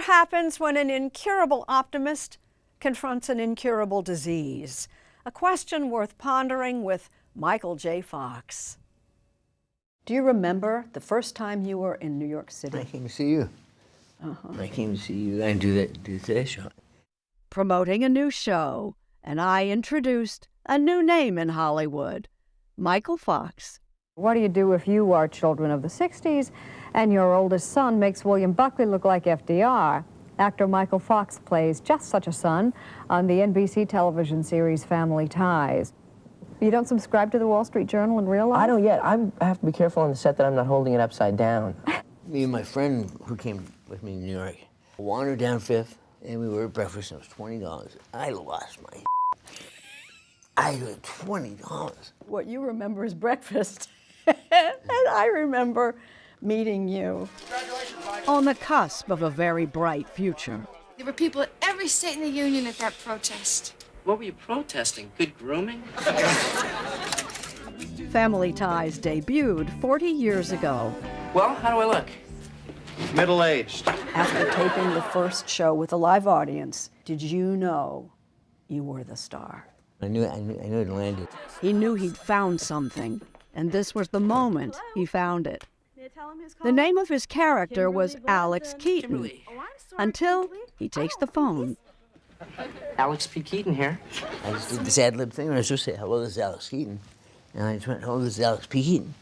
what happens when an incurable optimist confronts an incurable disease. A question worth pondering with Michael J. Fox. Do you remember the first time you were in New York City? I came to see you. I came to see you and do the Today Show. Promoting a new show, and I introduced a new name in Hollywood, Michael Fox. What do you do if you are children of the 60s and your oldest son makes William Buckley look like FDR? Actor Michael Fox plays just such a son on the NBC television series Family Ties. You don't subscribe to the Wall Street Journal in real life? I don't yet. I have to be careful on the set that I'm not holding it upside down. Me and my friend who came with me to New York wandered down Fifth, and we were at breakfast, and it was $20. I lost my I had $20. What you remember is breakfast. And I remember meeting you. On the cusp of a very bright future. There were people at every state in the union at that protest. What were you protesting? Good grooming? Family Ties debuted 40 years ago. Well, how do I look? Middle-aged. After taping the first show with a live audience, did you know you were the star? I knew it landed. He knew he'd found something, and this was the moment he found it. The name of his character was Alex Keaton, until he takes the phone. Alex P. Keaton here. I just did this ad-lib thing, and I was supposed to say, hello, this is Alex Keaton. And I just went, hello, this is Alex P. Keaton.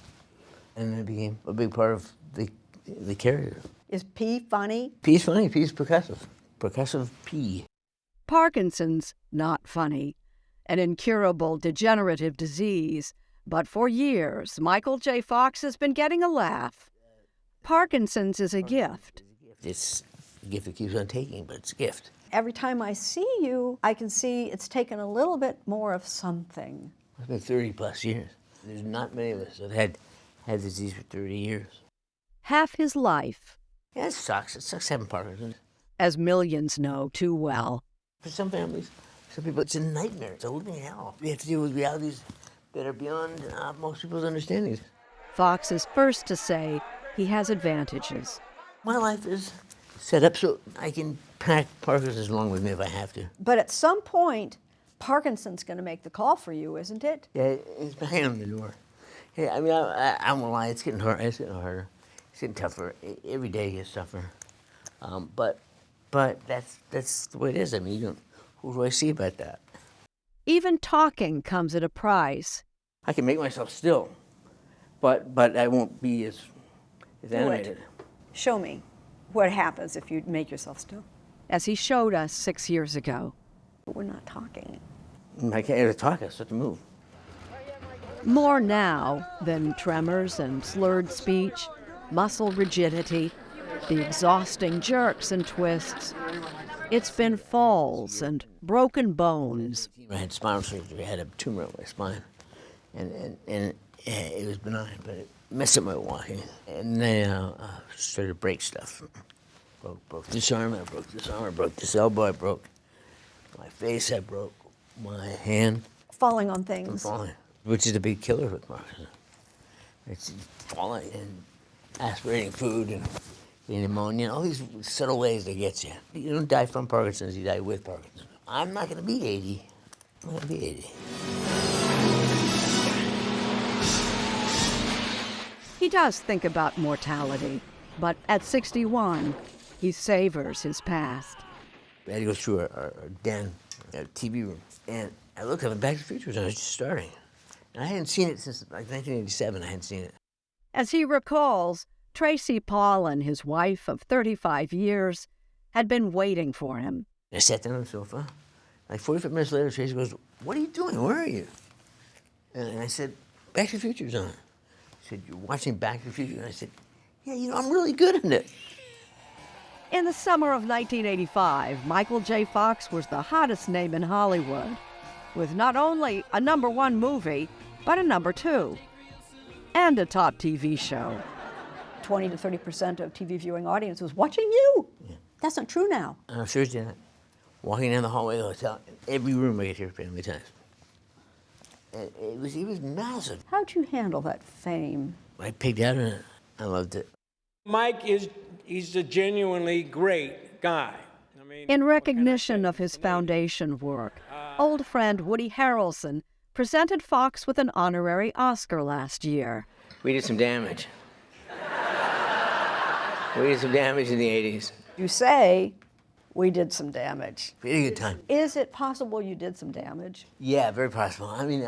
And then it became a big part of the character. Is P funny? P's funny, P's percussive. Percussive P. Parkinson's not funny, an incurable degenerative disease. But for years, Michael J. Fox has been getting a laugh. Parkinson's is a gift. It's a gift that keeps on taking, but it's a gift. Every time I see you, I can see it's taken a little bit more of something. It's been 30 plus years. There's not many of us that have had the disease for 30 years. Half his life. Yeah, it sucks. It sucks having Parkinson's. As millions know too well. For some families, some people, it's a nightmare. It's a living hell. We have to deal with realities that are beyond most people's understandings. Fox is first to say he has advantages. My life is set up so I can pack Parkinson's along with me if I have to. But at some point, Parkinson's going to make the call for you, isn't it? Yeah, it's banging on the door. Yeah, I mean, I won't lie, it's getting hard. It's getting harder. It's getting tougher. Every day gets tougher. But that's the way it is. I mean, who do I see about that? Even talking comes at a price. I can make myself still, but I won't be as animated. Show me what happens if you make yourself still. As he showed us 6 years ago. But we're not talking. I can't even talk, I have to move. More now than tremors and slurred speech, muscle rigidity, the exhausting jerks and twists. It's been falls and broken bones. I had spinal surgery. I had a tumor in my spine, and it was benign, but it messed up my walking. And then I started to break stuff. Broke this arm, I broke this arm, I broke this elbow, I broke my face, I broke my hand. Falling on things. I'm falling, which is a big killer with Parkinson. It's falling and aspirating food and getting pneumonia, all these subtle ways that get you. You don't die from Parkinson's, you die with Parkinson's. I'm not gonna be 80. I'm not gonna be 80. He does think about mortality, but at 61, he savors his past. I had to go through our den, our TV room, and I looked up and Back to the Future was on, I was just starting. And I hadn't seen it since like 1987, I hadn't seen it. As he recalls, Tracy Paulin, his wife of 35 years, had been waiting for him. I sat down on the sofa. Like 45 minutes later, Tracy goes, "What are you doing? Where are you?" And I said, "Back to the Future's on." She said, "You're watching Back to the Future?" And I said, "Yeah, I'm really good at it." In the summer of 1985, Michael J. Fox was the hottest name in Hollywood, with not only a #1 movie, but a #2, and a top TV show. 20 to 30% of TV viewing audience was watching you. Yeah. That's not true now. On a Thursday night, walking down the hallway of the hotel, in every room I could hear Family Ties. And it was massive. How'd you handle that fame? I picked out on it. I loved it. Mike he's a genuinely great guy. In recognition of his foundation work, old friend Woody Harrelson presented Fox with an honorary Oscar last year. We did some damage. We did some damage in the 80s. You say we did some damage. We had a good time. Is it possible you did some damage? Yeah, very possible. I mean,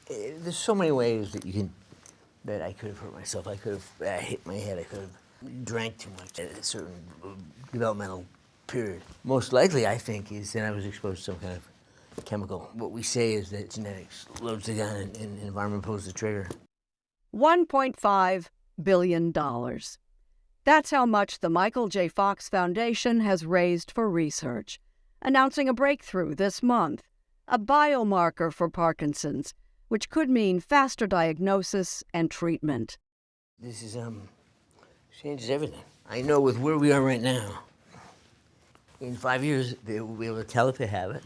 there's so many ways that I could have hurt myself. I could have hit my head. I could have drank too much at a certain developmental period. Most likely, I think, is that I was exposed to some kind of chemical. What we say is that genetics loads the gun and environment pulls the trigger. $1.5 billion. That's how much the Michael J. Fox Foundation has raised for research, announcing a breakthrough this month, a biomarker for Parkinson's, which could mean faster diagnosis and treatment. This is, changes everything. I know with where we are right now, in 5 years, they will be able to tell if they have it,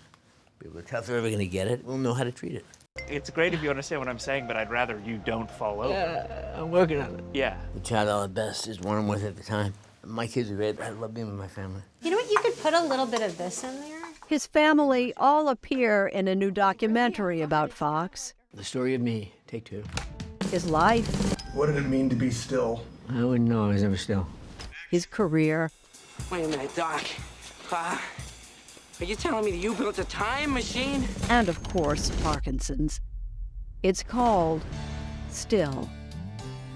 be able to tell if they're ever going to get it, we'll know how to treat it. It's great if you understand what I'm saying, but I'd rather you don't fall over. Yeah, I'm working on it. Yeah. The child I love best is one I'm with at the time. My kids are great. I love being with my family. You know what? You could put a little bit of this in there. His family all appear in a new documentary about Fox. The story of me, take 2. His life. What did it mean to be still? I wouldn't know. I was never still. His career. Wait a minute, Doc. Are you telling me that you built a time machine? And of course, Parkinson's. It's called Still.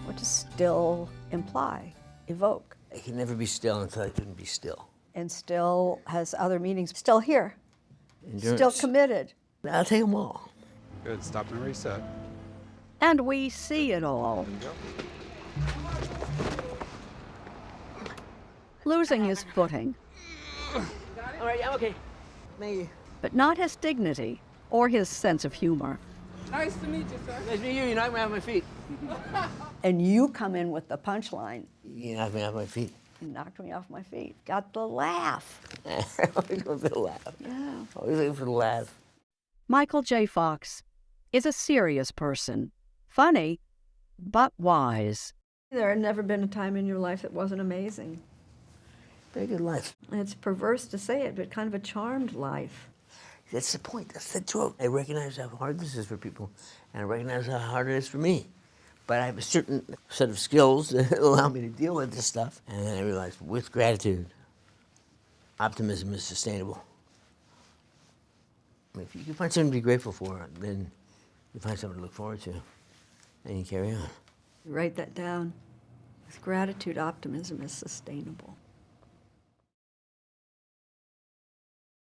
What does still imply, evoke? I can never be still until I couldn't be still. And still has other meanings. Still here. Endurance. Still committed. I'll take them all. Good, stop and reset. And we see it all. Losing his footing. All right, I'm okay. Thank you. But not his dignity or his sense of humor. Nice to meet you, sir. Nice to meet you. You knocked me off my feet. And you come in with the punchline. You knocked me off my feet. You knocked me off my feet. Got the laugh. Always looking for the laugh. Yeah. Always looking for the laugh. Michael J. Fox is a serious person. Funny, but wise. There had never been a time in your life that wasn't amazing. Very good life. It's perverse to say it, but kind of a charmed life. That's the point. That's the joke. I recognize how hard this is for people, and I recognize how hard it is for me. But I have a certain set of skills that allow me to deal with this stuff. And then I realized, with gratitude, optimism is sustainable. I mean, if you can find something to be grateful for, then you find something to look forward to, and you carry on. Write that down. With gratitude, optimism is sustainable.